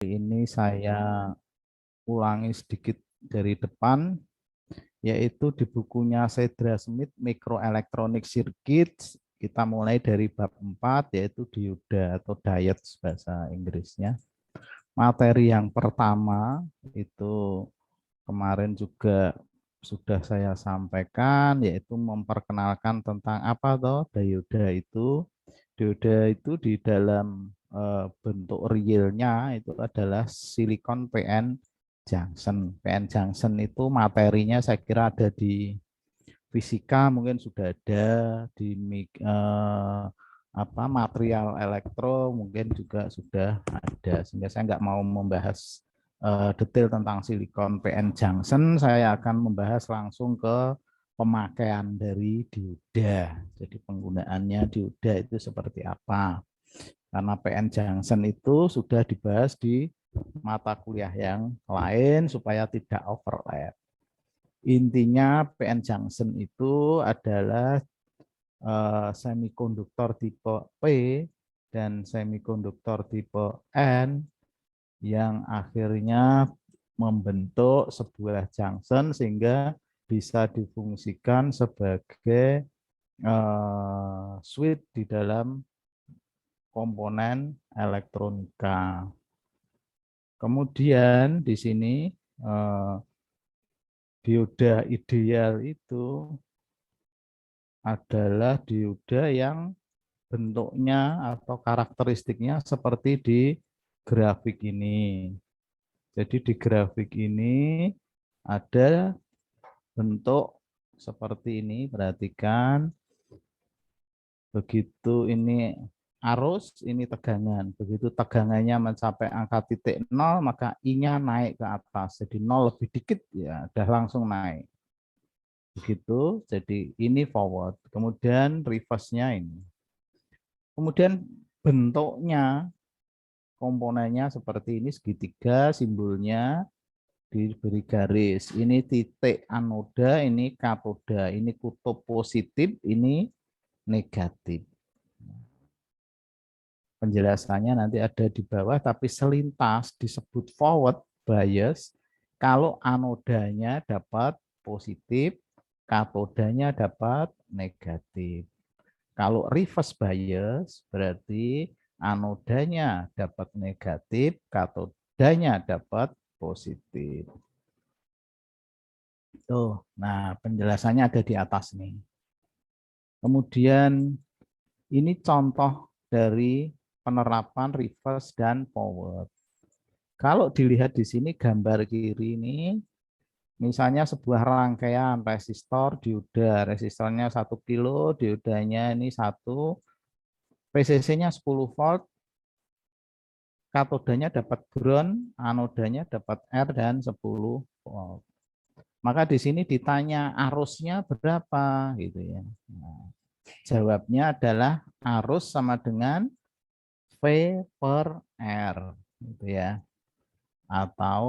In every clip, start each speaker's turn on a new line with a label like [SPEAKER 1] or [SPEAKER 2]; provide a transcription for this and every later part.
[SPEAKER 1] Ini saya ulangi sedikit dari depan, yaitu di bukunya Cedra Smith Microelectronic Circuits. Kita mulai dari bab 4, yaitu dioda atau diodes bahasa Inggrisnya. Materi yang pertama itu kemarin juga sudah saya sampaikan, yaitu memperkenalkan tentang apa toh dioda itu. Dioda itu di dalam bentuk realnya itu adalah silikon PN junction. PN junction itu materinya saya kira ada di fisika, mungkin sudah ada di material elektro mungkin juga sudah ada, sehingga saya nggak mau membahas detail tentang silikon PN junction. Saya akan membahas langsung ke pemakaian dari dioda. Jadi penggunaannya dioda itu seperti apa. Karena PN junction itu sudah dibahas di mata kuliah yang lain supaya tidak overlap. Intinya PN junction itu adalah semikonduktor tipe P dan semikonduktor tipe N yang akhirnya membentuk sebuah junction sehingga bisa difungsikan sebagai switch di dalam komponen elektronika. Kemudian di sini dioda ideal itu adalah dioda yang bentuknya atau karakteristiknya seperti di grafik ini. Jadi di grafik ini ada bentuk seperti ini, perhatikan. Begitu ini arus, ini tegangan. Begitu tegangannya mencapai angka titik 0, maka I-nya naik ke atas. Jadi 0 lebih dikit, ya udah langsung naik. Begitu, jadi ini forward. Kemudian reverse-nya ini. Kemudian bentuknya, komponennya seperti ini, segitiga, simbolnya diberi garis. Ini titik anoda, ini katoda. Ini kutub positif, ini negatif. Penjelasannya nanti ada di bawah, tapi selintas disebut forward bias kalau anodanya dapat positif, katodanya dapat negatif. Kalau reverse bias berarti anodanya dapat negatif, katodanya dapat positif. Tuh, nah penjelasannya ada di atas nih. Kemudian ini contoh dari penerapan reverse dan forward. Kalau dilihat di sini gambar kiri ini, misalnya sebuah rangkaian resistor dioda, resistornya 1 kilo, diodanya ini 1, PCC-nya 10 volt, katodanya dapat ground, anodanya dapat R dan 10 volt. Maka di sini ditanya arusnya berapa gitu ya. Nah, jawabnya adalah arus sama dengan V per R gitu ya. Atau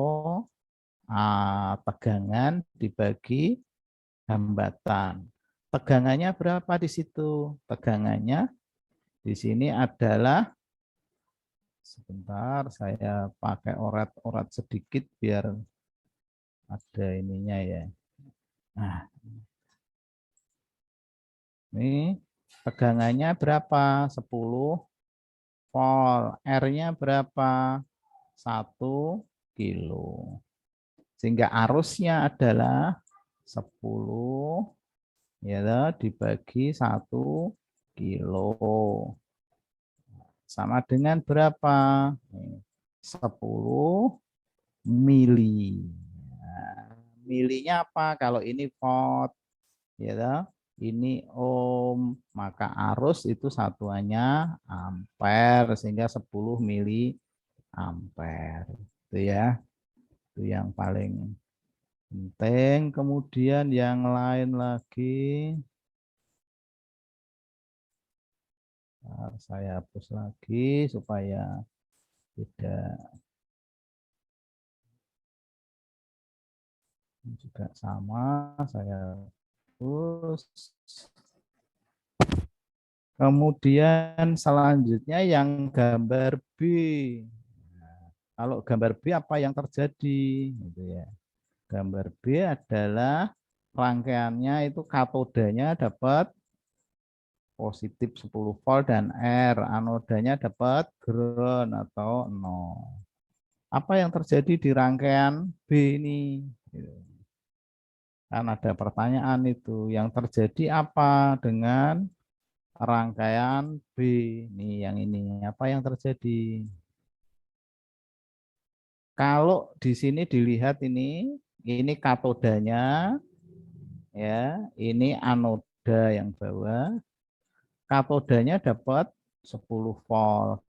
[SPEAKER 1] tegangan dibagi hambatan. Tegangannya berapa di situ? Tegangannya di sini adalah, sebentar saya pakai orat-orat sedikit biar ada ininya ya. Nah, ini tegangannya berapa? 10 volt. R-nya berapa? 1 kilo. Sehingga arusnya adalah 10 ya dibagi 1 kilo. Sama dengan berapa? 10 mili. Nah, milinya apa? Kalau ini volt, ya ini ohm, maka arus itu satuannya ampere, sehingga 10 mili ampere. Itu ya, itu yang paling penting. Kemudian yang lain lagi, nah, saya hapus lagi supaya tidak juga sama, saya hapus. Kemudian selanjutnya yang gambar B. Kalau gambar B apa yang terjadi? Gitu ya. Gambar B adalah rangkaiannya itu katodanya dapat positif 10 volt dan R, anodanya dapat ground atau 0. Apa yang terjadi di rangkaian B ini? Kan ada pertanyaan itu. Yang terjadi apa dengan rangkaian B? Nih yang ini. Apa yang terjadi? Kalau di sini dilihat ini katodanya, ya, ini anoda yang bawah. Katodanya dapat 10 volt,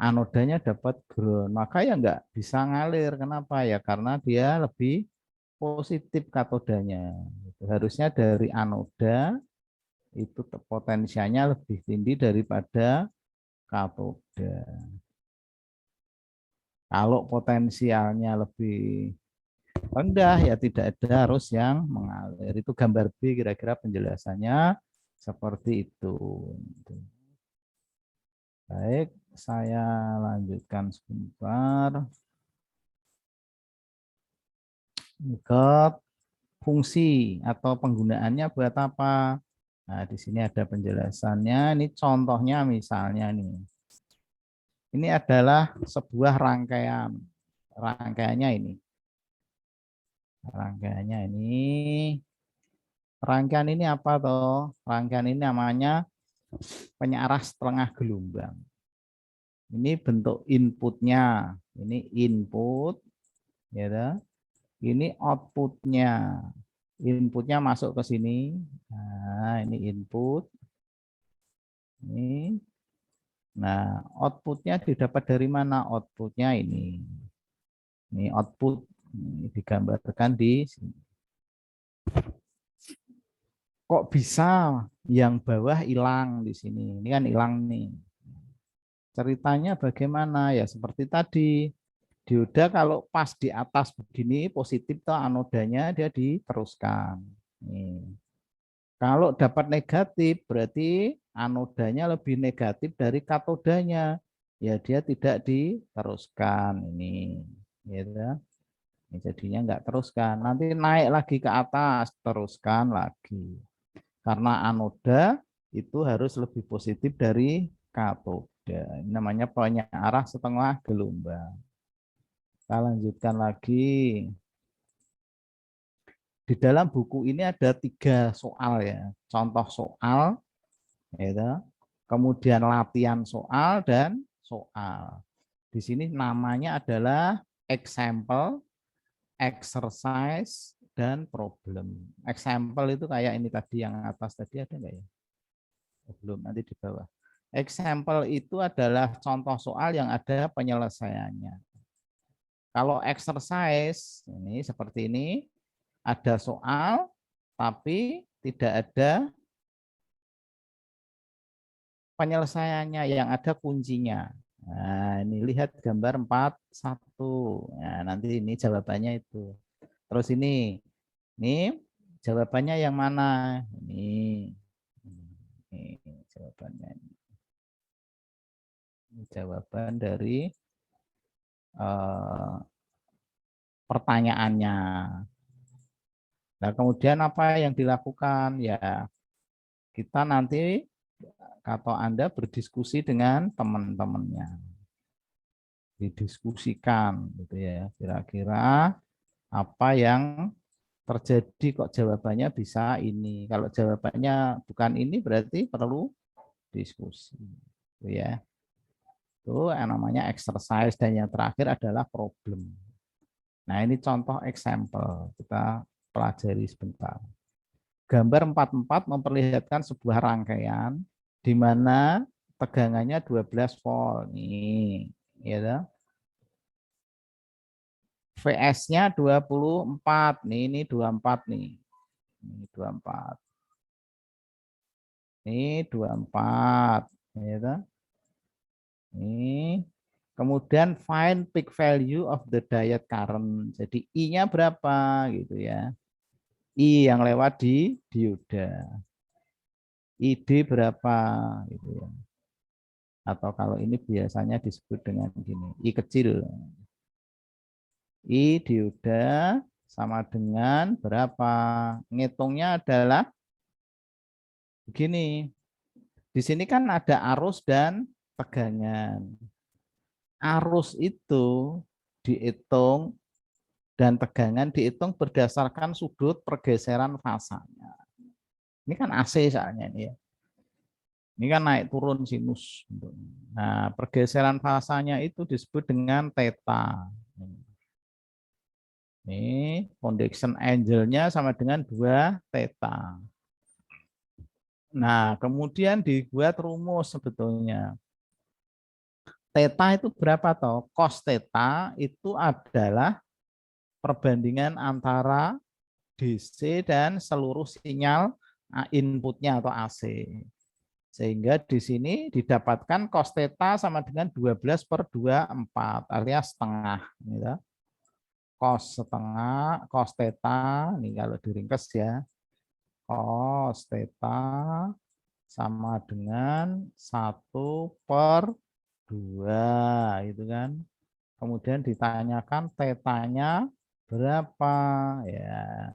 [SPEAKER 1] anodanya dapat ground. Maka ya nggak bisa ngalir. Kenapa ya? Karena dia lebih positif katodanya. Harusnya dari anoda itu potensialnya lebih tinggi daripada katoda. Kalau potensialnya lebih rendah ya tidak ada arus yang mengalir. Itu gambar B, kira-kira penjelasannya seperti itu. Baik, saya lanjutkan sebentar ke fungsi atau penggunaannya buat apa. Nah, di sini ada penjelasannya. Ini contohnya misalnya nih. Ini adalah sebuah rangkaian. Rangkaiannya ini. Rangkaiannya ini. Rangkaian ini apa toh? Rangkaian ini namanya penyearah setengah gelombang. Ini bentuk inputnya. Ini input, ya. Ini outputnya. Inputnya masuk ke sini. Nah, ini input. Ini. Nah, outputnya didapat dari mana? Outputnya ini. Ini output. Ini digambarkan di sini. Kok bisa yang bawah hilang di sini? Ini kan hilang nih. Ceritanya bagaimana? Ya seperti tadi. Dioda kalau pas di atas begini positif toh anodanya dia diteruskan. Nih. Kalau dapat negatif berarti anodanya lebih negatif dari katodanya. Ya dia tidak diteruskan ini. Ya, ini jadinya enggak teruskan. Nanti naik lagi ke atas, teruskan lagi. Karena anoda itu harus lebih positif dari katoda. Ini namanya penyearah setengah gelombang. Kita lanjutkan lagi. Di dalam buku ini ada 3 soal ya. Contoh soal, ya, kemudian latihan soal dan soal. Di sini namanya adalah example, exercise, dan problem. Example itu kayak ini tadi yang atas tadi ada enggak ya? Belum, nanti di bawah. Example itu adalah contoh soal yang ada penyelesaiannya. Kalau exercise ini seperti ini, ada soal tapi tidak ada penyelesaiannya, yang ada kuncinya. Nah, ini lihat gambar 41. Nah, nanti ini jawabannya itu. Terus ini jawabannya yang mana? Ini jawabannya. Ini jawaban dari pertanyaannya. Nah, kemudian apa yang dilakukan? Ya, kita nanti atau Anda berdiskusi dengan teman-temannya. Didiskusikan gitu ya. Kira-kira apa yang terjadi kok jawabannya bisa ini. Kalau jawabannya bukan ini berarti perlu diskusi. Gitu ya. Itu yang namanya exercise dan yang terakhir adalah problem. Nah, ini contoh example. Kita pelajari sebentar. Gambar 44 memperlihatkan sebuah rangkaian di mana tegangannya 12 volt. Nih, ya. VS-nya 24. Ini 24 nih. Ini 24. Ini 24. Ya. Ini kemudian find peak value of the diode current. Jadi I-nya berapa gitu ya. I yang lewat di dioda. ID berapa gitu ya. Atau kalau ini biasanya disebut dengan gini, I kecil. I dioda sama dengan berapa? Ngitungnya adalah begini. Di sini kan ada arus dan tegangan. Arus itu dihitung dan tegangan dihitung berdasarkan sudut pergeseran fasanya. Ini kan AC soalnya ini ya. Ini kan naik turun sinus. Nah, pergeseran fasanya itu disebut dengan theta. Ini conduction angle-nya sama dengan 2 theta. Nah, kemudian dibuat rumus sebetulnya. Theta itu berapa toh? Cos theta itu adalah perbandingan antara DC dan seluruh sinyal inputnya atau AC. Sehingga di sini didapatkan cos theta sama dengan 12/24, artinya setengah. Gitu. Cos setengah, cos theta, ini kalau diringkas ya, cos theta sama dengan 1/2, gitu kan. Kemudian ditanyakan tetanya berapa, ya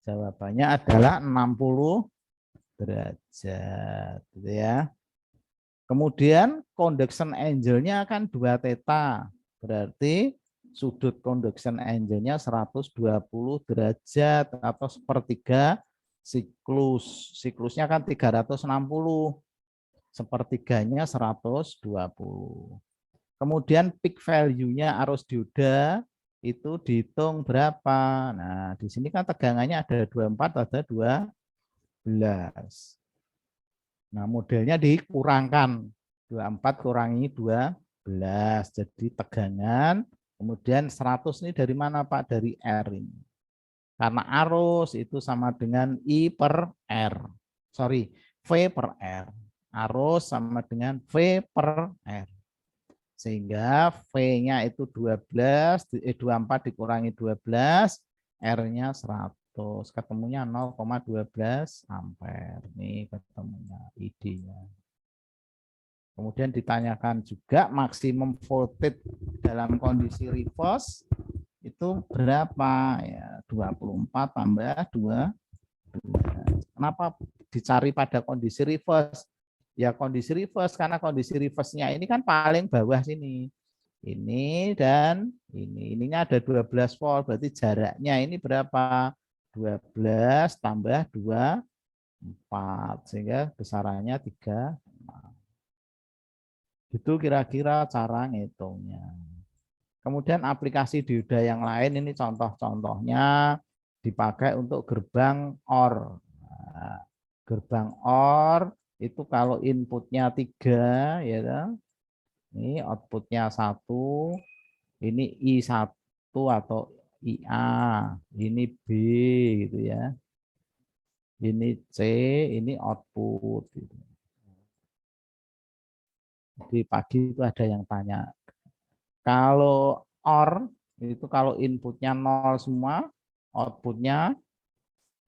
[SPEAKER 1] jawabannya adalah 60 derajat, gitu ya. Kemudian conduction angle-nya kan 2 theta, berarti sudut conduction angle-nya 120 derajat atau sepertiga siklus. Siklusnya kan 360, sepertiganya 120. Kemudian peak value-nya arus dioda itu dihitung berapa. Nah, di sini kan tegangannya ada 24, ada 12. Nah, modelnya dikurangkan. 24 kurangi 12. Jadi tegangan, kemudian 100 ini dari mana Pak? Dari R ini. Karena arus itu sama dengan I per R. Sorry, V per R. Arus sama dengan V per R. Sehingga V-nya itu 24 dikurangi 12, R-nya 100. Ketemunya 0,12 ampere. Ini ketemunya ID-nya. Kemudian ditanyakan juga maksimum voltage dalam kondisi reverse itu berapa? Ya, 24 tambah 12. Kenapa dicari pada kondisi reverse? Ya kondisi reverse, karena kondisi reverse-nya ini kan paling bawah sini. Ini dan ini. Ininya ada 12 volt, berarti jaraknya ini berapa? 12 tambah 2, 4. Sehingga besarannya 3. Itu kira-kira cara ngitungnya. Kemudian aplikasi dioda yang lain ini contoh-contohnya dipakai untuk gerbang OR. Nah, gerbang OR itu kalau inputnya 3, ya, ini outputnya 1, ini I1 atau IA, ini B, gitu ya, ini C, ini output. Gitu. Jadi pagi itu ada yang tanya, kalau OR itu kalau inputnya 0 semua, outputnya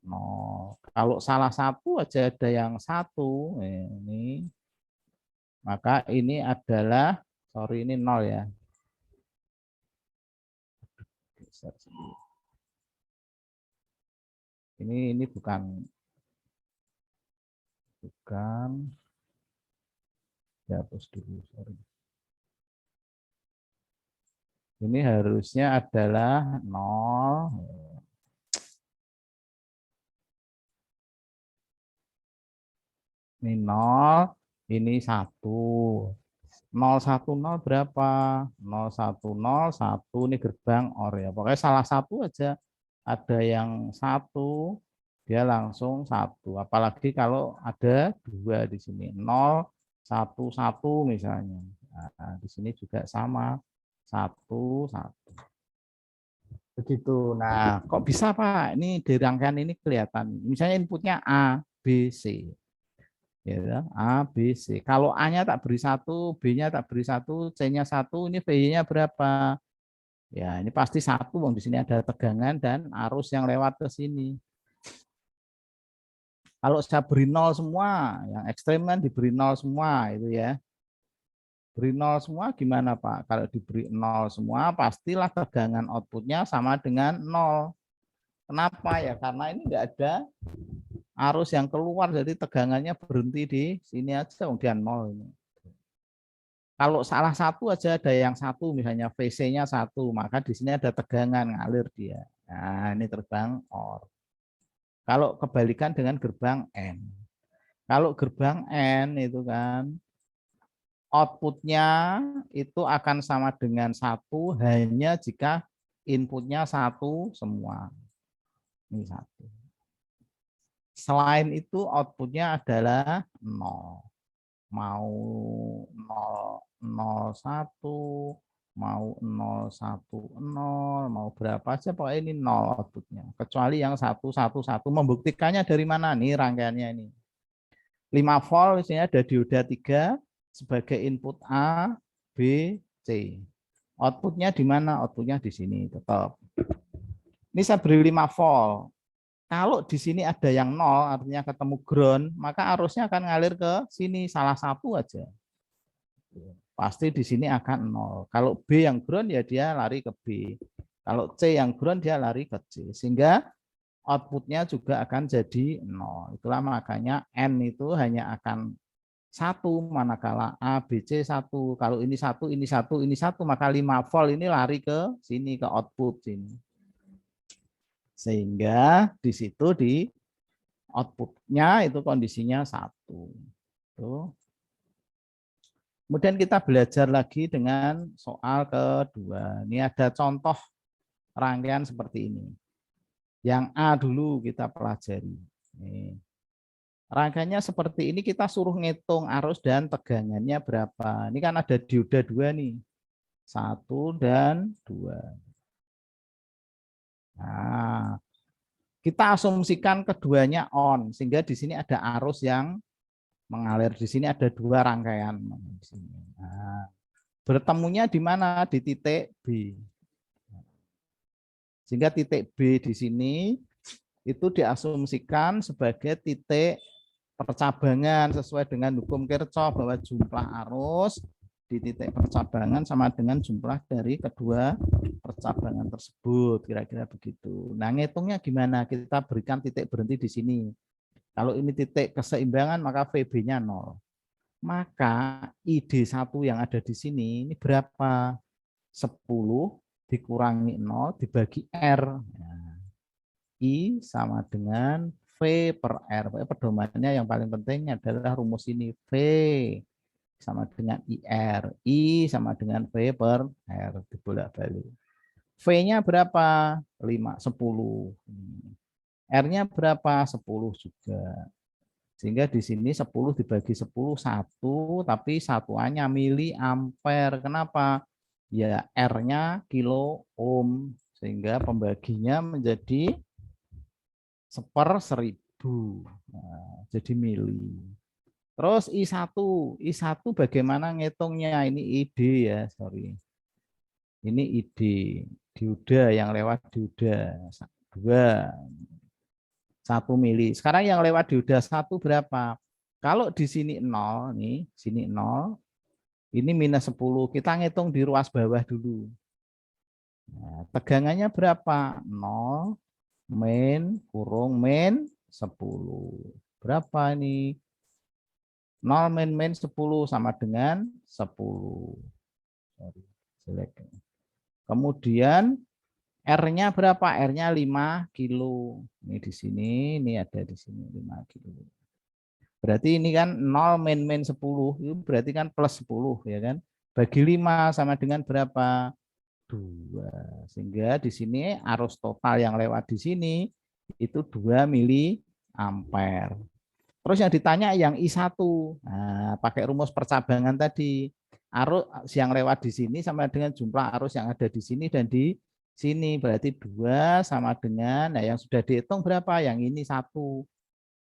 [SPEAKER 1] 0. Kalau salah satu aja ada yang 1, ini maka ini adalah, sorry ini 0 ya. Ini bukan dihapus dulu, sorry. Ini harusnya adalah 0. Ini 0, ini 1. 010 berapa? 0101, ini gerbang OR ya. Pokoknya salah satu aja ada yang 1, dia langsung 1. Apalagi kalau ada 2 di sini, 011 misalnya. Nah, di sini juga sama, 1. Begitu. Nah, kok bisa Pak? Ini di rangkaian ini kelihatan. Misalnya inputnya A, B, C. Ya, A, B, C. Kalau A-nya tak beri 1, B-nya tak beri 1, C-nya 1, ini V-nya berapa? Ya, ini pasti 1, di sini ada tegangan dan arus yang lewat ke sini. Kalau saya beri 0 semua, yang ekstrem kan diberi 0 semua, itu ya. Beri 0 semua gimana Pak? Kalau diberi 0 semua, pastilah tegangan outputnya sama dengan 0. Kenapa ya? Karena ini enggak ada arus yang keluar, jadi tegangannya berhenti di sini aja, dia 0 ini. Kalau salah satu aja ada yang satu, misalnya VC-nya 1, maka di sini ada tegangan ngalir dia. Nah, ini terbang OR. Kalau kebalikan dengan gerbang N. Kalau gerbang N itu kan outputnya itu akan sama dengan 1 hanya jika inputnya 1 semua. Ini 1. Selain itu outputnya adalah 0. Mau 001, mau 010, mau berapa aja pokoknya ini 0 outputnya. Kecuali yang 111. Membuktikannya dari mana nih rangkaiannya ini? 5 volt misalnya ada dioda 3 sebagai input A, B, C. Outputnya di mana? Outputnya di sini tetap. Ini saya beri 5 volt. Kalau di sini ada yang 0, artinya ketemu ground, maka arusnya akan ngalir ke sini, salah satu aja. Pasti di sini akan 0. Kalau B yang ground, ya dia lari ke B. Kalau C yang ground, dia lari ke C. Sehingga outputnya juga akan jadi 0. Itulah makanya N itu hanya akan 1, manakala A, B, C 1. Kalau ini 1, ini 1, ini 1, maka 5 volt ini lari ke sini, ke output sini. Sehingga di situ di outputnya itu kondisinya 1. Tuh. Kemudian kita belajar lagi dengan soal kedua. Ini ada contoh rangkaian seperti ini. Yang A dulu kita pelajari. Nih. Rangkaiannya seperti ini, kita suruh ngitung arus dan tegangannya berapa. Ini kan ada dioda 2 nih. 1 dan 2. Nah, kita asumsikan keduanya on, sehingga di sini ada arus yang mengalir. Di sini ada 2 rangkaian. Nah, bertemunya di mana? Di titik B. Sehingga titik B di sini itu diasumsikan sebagai titik percabangan sesuai dengan hukum Kirchhoff bahwa jumlah arus di titik percabangan sama dengan jumlah dari kedua percabangan tersebut, kira-kira begitu. Nah, ngitungnya gimana? Kita berikan titik berhenti di sini. Kalau ini titik keseimbangan, maka VB-nya 0. Maka ID1 yang ada di sini ini berapa? 10 dikurangi 0 dibagi R. Nah, I sama dengan V per R. Pedomannya yang paling penting adalah rumus ini. V sama dengan IR. I sama dengan V per R. Dibolak-balik. V-nya berapa? 5, 10. R-nya berapa? 10 juga. Sehingga di sini 10 dibagi 10, 1. Tapi satuannya miliampere. Kenapa? Ya R-nya kilo ohm. Sehingga pembaginya menjadi 1/1000. Nah, jadi mili. Terus I1 bagaimana ngitungnya? Ini ID ya, sorry. Ini ID, dioda yang lewat dioda 2, 1 mili. Sekarang yang lewat dioda 1 berapa? Kalau di sini 0 nih, sini 0, ini minus 10. Kita ngitung di ruas bawah dulu. Nah, tegangannya berapa? 0 min kurung min 10. Berapa ini? 0 min 10 sama dengan 10. Kemudian R-nya berapa? R-nya 5 kilo. Ini di sini, ini ada di sini 5 kilo. Berarti ini kan 0 min 10, itu berarti kan plus 10 ya kan? Bagi 5 sama dengan berapa? 2. Sehingga di sini arus total yang lewat di sini itu 2 miliampere. Terus yang ditanya yang I1. Nah, pakai rumus percabangan tadi. Arus yang lewat di sini sama dengan jumlah arus yang ada di sini dan di sini. Berarti 2 sama dengan, nah yang sudah dihitung berapa? Yang ini 1.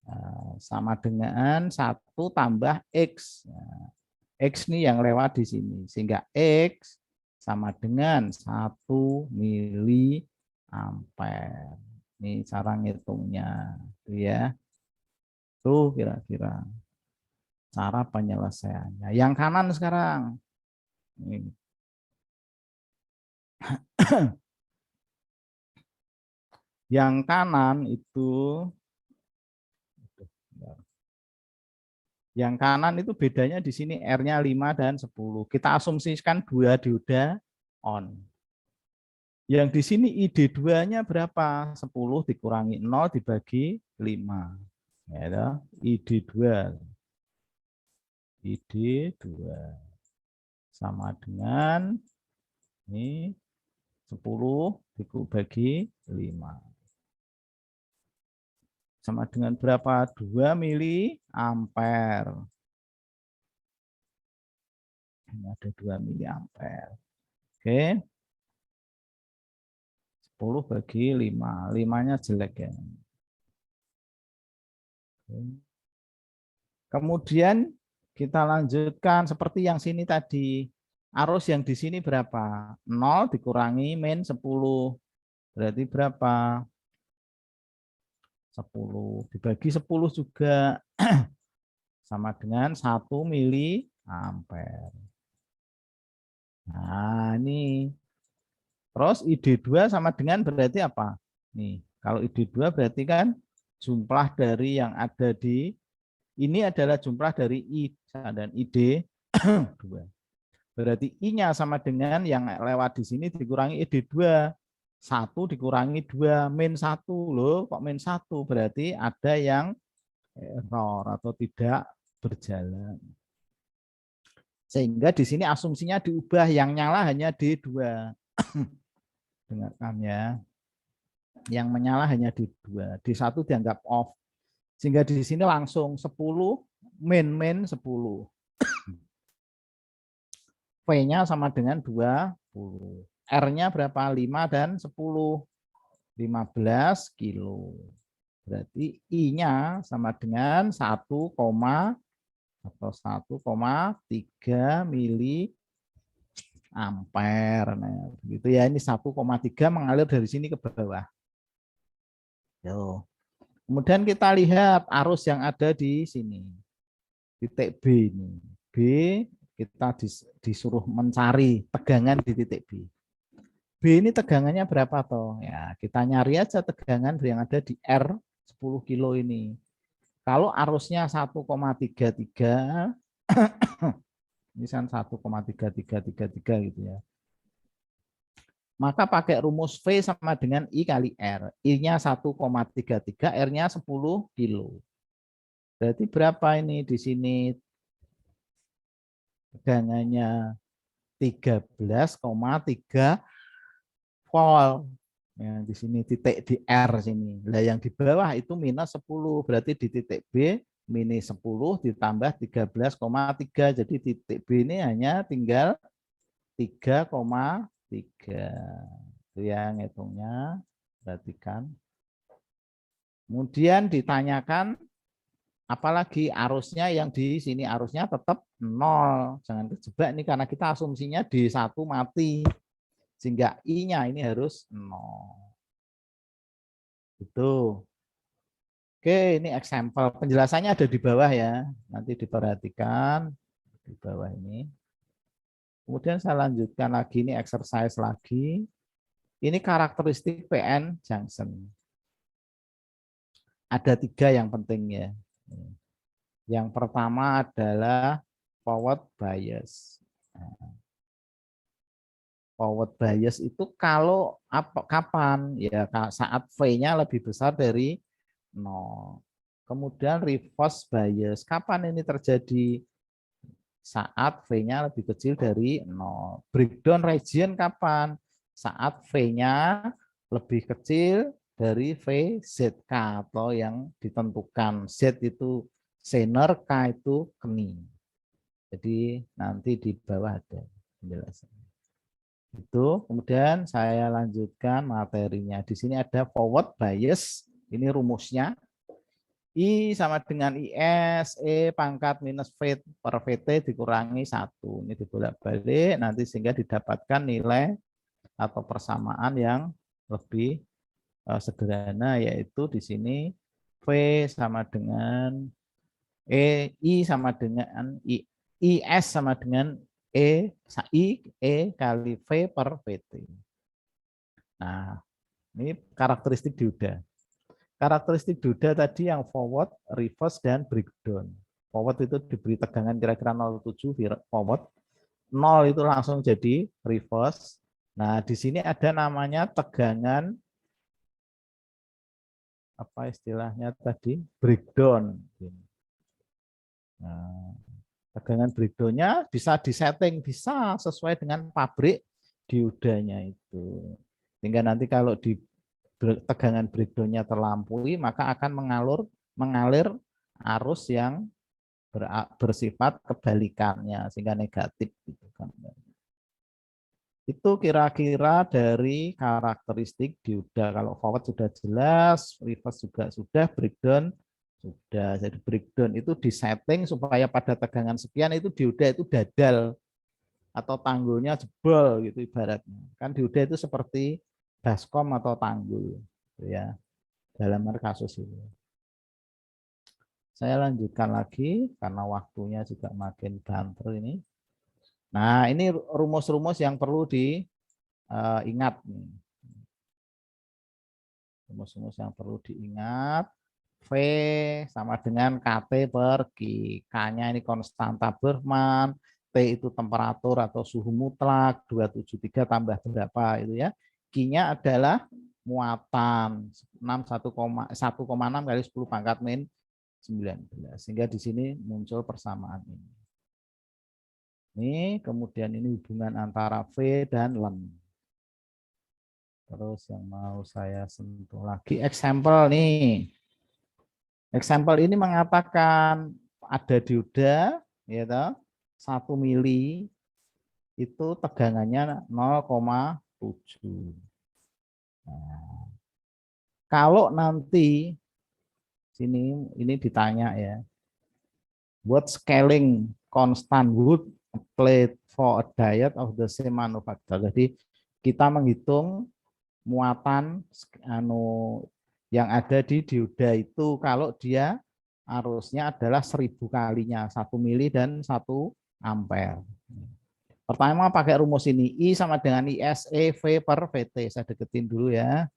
[SPEAKER 1] Nah, sama dengan 1 tambah X. Nah, X ini yang lewat di sini. Sehingga X sama dengan 1 miliampere. Ini cara ngitungnya. Ya. Tuh kira-kira cara penyelesaiannya. Yang kanan sekarang. Ini. Yang kanan itu, yang kanan itu bedanya di sini R-nya 5 dan 10. Kita asumsikan 2 dioda on. Yang di sini ID2-nya berapa? 10 dikurangi 0 dibagi 5. Ya, ID2. ID2 sama dengan ini 10 dibagi 5. Sama dengan berapa? 2 mili ampere. Ini ada 2 mili ampere. Oke. 10 bagi 5. 5-nya jelek ya. Kemudian kita lanjutkan seperti yang sini tadi. Arus yang di sini berapa? 0 dikurangi min 10. Berarti berapa? 10 dibagi 10 juga sama dengan 1 mili ampere. Nah, ini. Terus ID2 sama dengan berarti apa? Nih, kalau ID2 berarti kan jumlah dari yang ada di ini adalah jumlah dari I dan ID2. Berarti I-nya sama dengan yang lewat di sini dikurangi ID2. 1 dikurangi 2 min 1 loh, kok min 1? Berarti ada yang error atau tidak berjalan. Sehingga di sini asumsinya diubah, yang nyala hanya D2. Dengarkan ya. Yang menyala hanya D2. D1 dianggap off. Sehingga di sini langsung 10 min 10. V-nya sama dengan 20. R-nya berapa? 5 dan 10. 15 kilo. Berarti I-nya sama dengan 1, atau 1,3 mili ampere. Nah, begitu ya. Ini 1,3 mengalir dari sini ke bawah. Yo. Kemudian kita lihat arus yang ada di sini. Titik B ini. B kita disuruh mencari tegangan di titik B. B ini tegangannya berapa toh? Ya, kita nyari aja tegangan yang ada di R 10 kilo ini. Kalau arusnya 1,33 ini kan 1,3333 gitu ya. Maka pakai rumus V sama dengan I kali R. I-nya 1,33, R-nya 10 kilo. Berarti berapa ini di sini? Tegangannya 13,3 volt. Ya, di sini titik di R sini. Nah, yang di bawah itu minus 10. Berarti di titik B minus 10 ditambah 13,3. Jadi titik B ini hanya tinggal 3,3. Itu yang ngitungnya. Perhatikan. Kemudian ditanyakan apalagi arusnya, yang di sini arusnya tetap 0. Jangan kejebak ini karena kita asumsinya D1 mati. Sehingga I-nya ini harus 0. Itu. Oke, ini example. Penjelasannya ada di bawah ya. Nanti diperhatikan di bawah ini. Kemudian saya lanjutkan lagi, ini exercise lagi. Ini karakteristik PN junction. Ada 3 yang penting ya. Yang pertama adalah forward bias. Forward bias itu kalau kapan? Ya saat V-nya lebih besar dari 0. Kemudian reverse bias. Kapan ini terjadi? Saat V-nya lebih kecil dari 0. Breakdown region kapan? Saat V-nya lebih kecil dari VZK atau yang ditentukan. Z itu zener, K itu kening. Jadi nanti di bawah ada penjelasan. Itu kemudian saya lanjutkan materinya. Di sini ada forward bias. Ini rumusnya. I sama dengan IS, E pangkat minus V per VT dikurangi 1. Ini dibolak-balik nanti sehingga didapatkan nilai atau persamaan yang lebih sederhana, yaitu di sini V sama dengan I sama dengan IS sama dengan E kali V per VT. Nah, ini karakteristik dioda. Karakteristik dioda tadi yang forward, reverse, dan breakdown. Forward itu diberi tegangan kira-kira 0,7 forward, 0 itu langsung jadi reverse. Nah, di sini ada namanya tegangan apa istilahnya tadi? Breakdown. Nah, tegangan breakdown-nya bisa disetting, bisa sesuai dengan pabrik diodanya itu. Sehingga nanti kalau di tegangan breakdown-nya terlampaui, maka akan mengalir arus yang bersifat kebalikannya sehingga negatif gitu kan. Itu kira-kira dari karakteristik dioda. Kalau forward sudah jelas, reverse juga sudah, breakdown sudah. Jadi breakdown itu disetting supaya pada tegangan sekian itu dioda itu dadal atau tanggulnya jebol gitu ibaratnya. Kan dioda itu seperti baskom atau tanggul ya dalam kasus ini. Saya lanjutkan lagi karena waktunya juga makin banter ini. Nah, ini rumus-rumus yang perlu diingat. Rumus-rumus yang perlu diingat. V sama dengan KT per Q. K-nya ini konstanta Bergman. T itu temperatur atau suhu mutlak. 273 tambah berapa itu ya. Q-nya adalah muatan. 1,6 kali 10 pangkat min 19. Sehingga di sini muncul persamaan ini. Ini kemudian ini hubungan antara V dan Len. Terus yang mau saya sentuh lagi example nih. Example ini mengatakan ada dioda ya toh, 1 mili itu tegangannya 0,7. Nah, kalau nanti sini ini ditanya ya. What scaling constant would applied for a diode of the same manufacturer. Jadi kita menghitung muatan yang ada di dioda itu kalau dia arusnya adalah 1000 kalinya 1 mili dan 1 ampere. Pertama pakai rumus ini I sama dengan IS EV per VT. Saya deketin dulu ya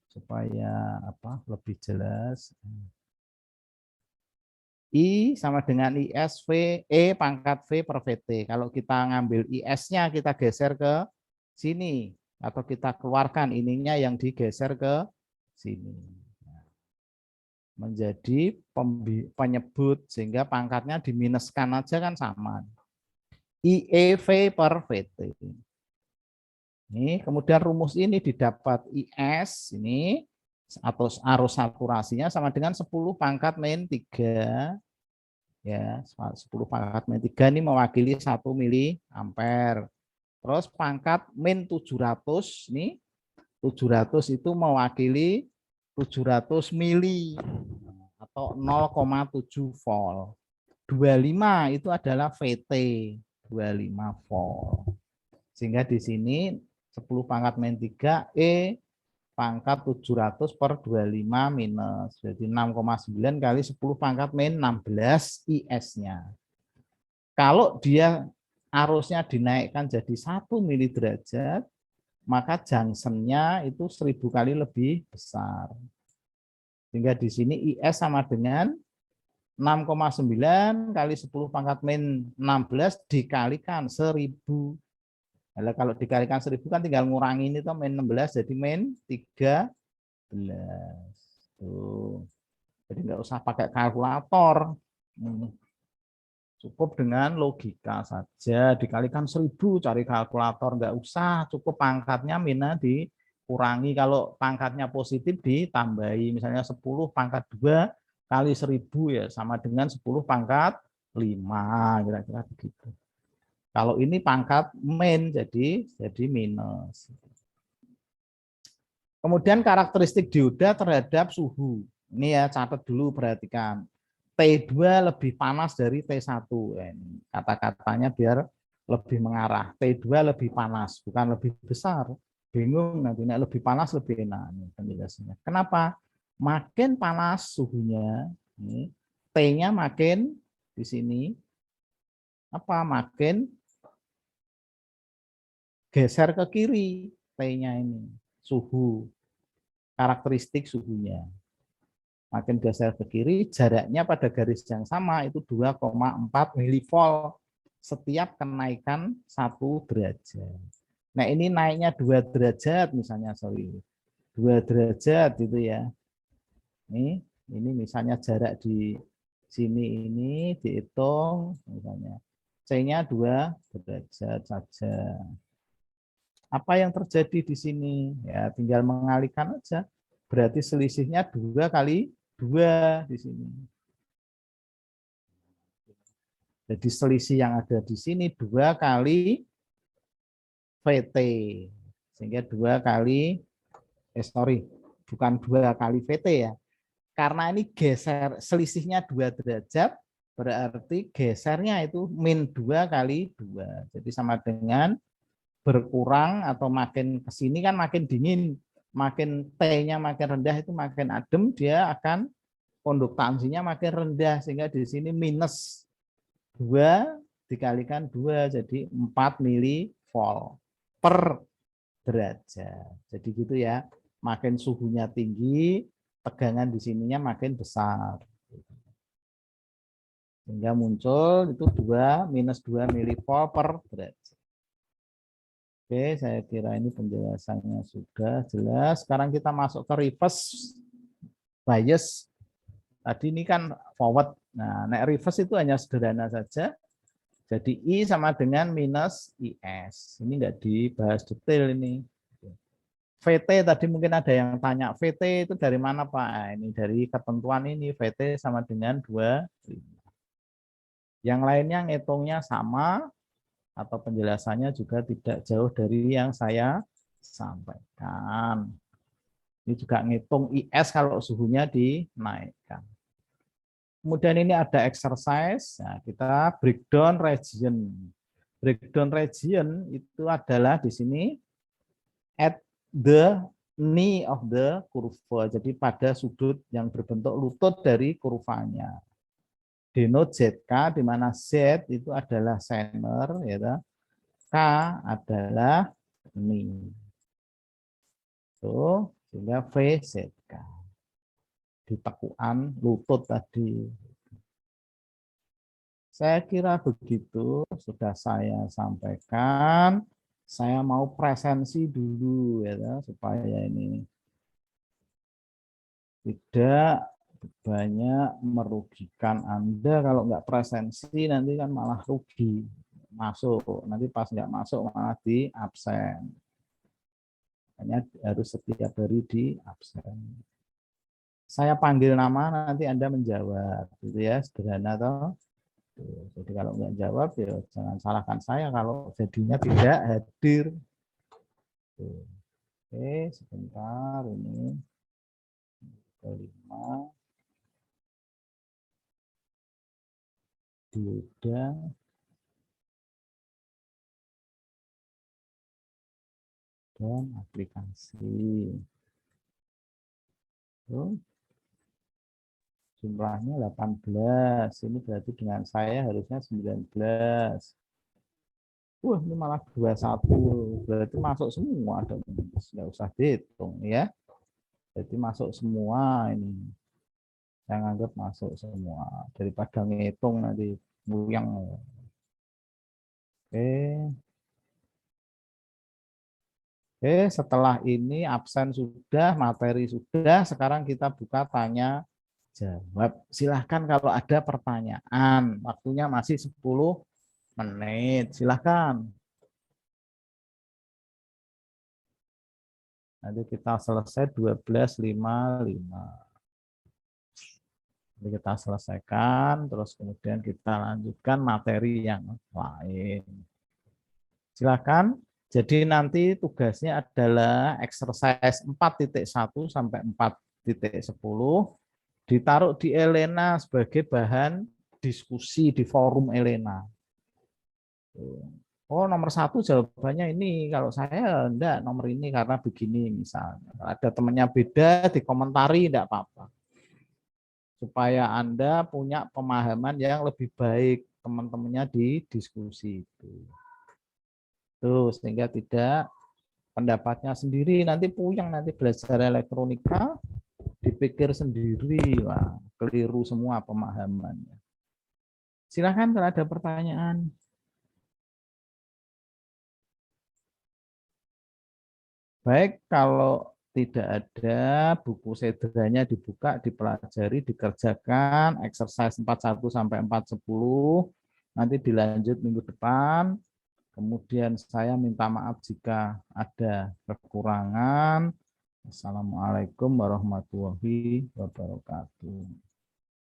[SPEAKER 1] supaya lebih jelas. I sama dengan IS V E pangkat V per VT. Kalau kita ngambil IS-nya kita geser ke sini atau kita keluarkan ininya yang digeser ke sini. Menjadi penyebut sehingga pangkatnya diminuskan aja kan sama. IEV per VT. Ini kemudian rumus ini didapat IS ini atau arus saturasinya sama dengan 10 pangkat min 3 ya 10 pangkat min 3 ini mewakili 1 mili ampere. Terus pangkat min 700 nih 700 itu mewakili 700 mili atau 0,7 volt. 25 itu adalah VT 25 volt. Sehingga di sini 10 pangkat min 3 E pangkat 700 per 25 minus. Jadi 6,9 kali 10 pangkat min 16 IS-nya. Kalau dia arusnya dinaikkan jadi 1 mili derajat, maka junction-nya itu 1000 kali lebih besar. Sehingga di sini IS sama dengan 6,9 kali 10 pangkat min 16 dikalikan 1000. Nah, kalau dikalikan 1000 kan tinggal ngurangi ini tuh min 16 jadi min 13. Tuh. Jadi nggak usah pakai kalkulator. Cukup dengan logika saja dikalikan 1000 cari kalkulator nggak usah, cukup pangkatnya mina dikurangi, kalau pangkatnya positif ditambahi misalnya 10 pangkat 2 kali 1000 ya sama dengan 10 pangkat 5 kira-kira begitu. Kalau ini pangkat min jadi minus. Kemudian karakteristik dioda terhadap suhu. Ini ya catat dulu perhatikan. T2 lebih panas dari T1. Kata-katanya biar lebih mengarah. T2 lebih panas, bukan lebih besar. Bingung nantinya lebih panas lebih enak. Ini penjelasannya. Kenapa? Makin panas suhunya, T-nya makin di sini makin geser ke kiri T-nya ini, suhu, karakteristik suhunya. Makin geser ke kiri, jaraknya pada garis yang sama itu 2,4 milivolt setiap kenaikan 1 derajat. Nah ini naiknya 2 derajat misalnya, sorry, 2 derajat gitu ya. Ini misalnya jarak di sini ini dihitung misalnya C-nya 2 derajat saja. Apa yang terjadi di sini? Ya, tinggal mengalihkan aja. Berarti selisihnya 2 kali 2 di sini. Jadi selisih yang ada di sini 2 kali VT. Sehingga 2 kali, sorry, bukan 2 kali VT ya. Karena ini geser, selisihnya 2 derajat, berarti gesernya itu min 2 kali 2. Jadi sama dengan berkurang atau makin ke sini kan makin dingin, makin T-nya makin rendah itu makin adem, dia akan konduktansinya makin rendah, sehingga di sini minus 2 dikalikan 2 jadi 4 milivolt per derajat. Jadi gitu ya. Makin suhunya tinggi, tegangan di sininya makin besar. Sehingga muncul itu 2 minus 2 milivolt per derajat. Oke, saya kira ini penjelasannya sudah jelas. Sekarang kita masuk ke reverse bias. Tadi ini kan forward. Nah, reverse itu hanya sederhana saja. Jadi I sama dengan minus IS. Ini enggak dibahas detail ini. VT tadi mungkin ada yang tanya, VT itu dari mana Pak? Ini dari ketentuan ini, VT sama dengan 25. Yang lainnya ngitungnya sama, atau penjelasannya juga tidak jauh dari yang saya sampaikan. Ini juga ngitung IS kalau suhunya dinaikkan. Kemudian ini ada exercise, nah, kita breakdown region. Breakdown region itu adalah di sini at the knee of the kurva, jadi pada sudut yang berbentuk lutut dari kurvanya. Denote ZK, di mana Z itu adalah center, ya, K adalah knee. Tuh, sehingga VZK di tekuan lutut tadi. Saya kira begitu sudah saya sampaikan. Saya mau presensi dulu ya supaya ini tidak banyak merugikan Anda. Kalau nggak presensi nanti kan malah rugi masuk. Nanti pas nggak masuk malah di absen. Hanya harus setiap hari di absen. Saya panggil nama nanti Anda menjawab, gitu ya, sederhana toh. Jadi kalau nggak jawab ya jangan salahkan saya kalau jadinya tidak hadir. Oke, sebentar ini kelima Yuda dan aplikasi. Tuh. Jumlahnya 18. Ini berarti dengan saya harusnya 19. Wah, ini malah 21. Berarti masuk semua dong. Nggak usah dihitung ya. Jadi masuk semua ini. Saya anggap masuk semua. Daripada ngitung nanti buyang. Oke. Oke, setelah ini absen sudah, materi sudah. Sekarang kita buka tanya jawab. Silahkan kalau ada pertanyaan. Waktunya masih 10 menit. Silahkan. Nanti kita selesai 12.55. Jadi kita selesaikan, terus kemudian kita lanjutkan materi yang lain. Silakan. Jadi nanti tugasnya adalah exercise 4.1 sampai 4.10 ditaruh di Elena sebagai bahan diskusi di forum Elena. Oh, nomor 1 jawabannya ini. Kalau saya enggak nomor ini karena begini misalnya. Ada temannya beda dikomentari enggak apa-apa. Supaya Anda punya pemahaman yang lebih baik teman-temannya di diskusi itu. Tuh, sehingga tidak pendapatnya sendiri, nanti puyeng, nanti belajar elektronika, dipikir sendiri, wah, keliru semua pemahamannya. Silakan kalau ada pertanyaan. Baik, kalau tidak ada, buku sedranya dibuka, dipelajari, dikerjakan, exercise 41 sampai 410, nanti dilanjut minggu depan. Kemudian saya minta maaf jika ada kekurangan. Assalamualaikum warahmatullahi wabarakatuh.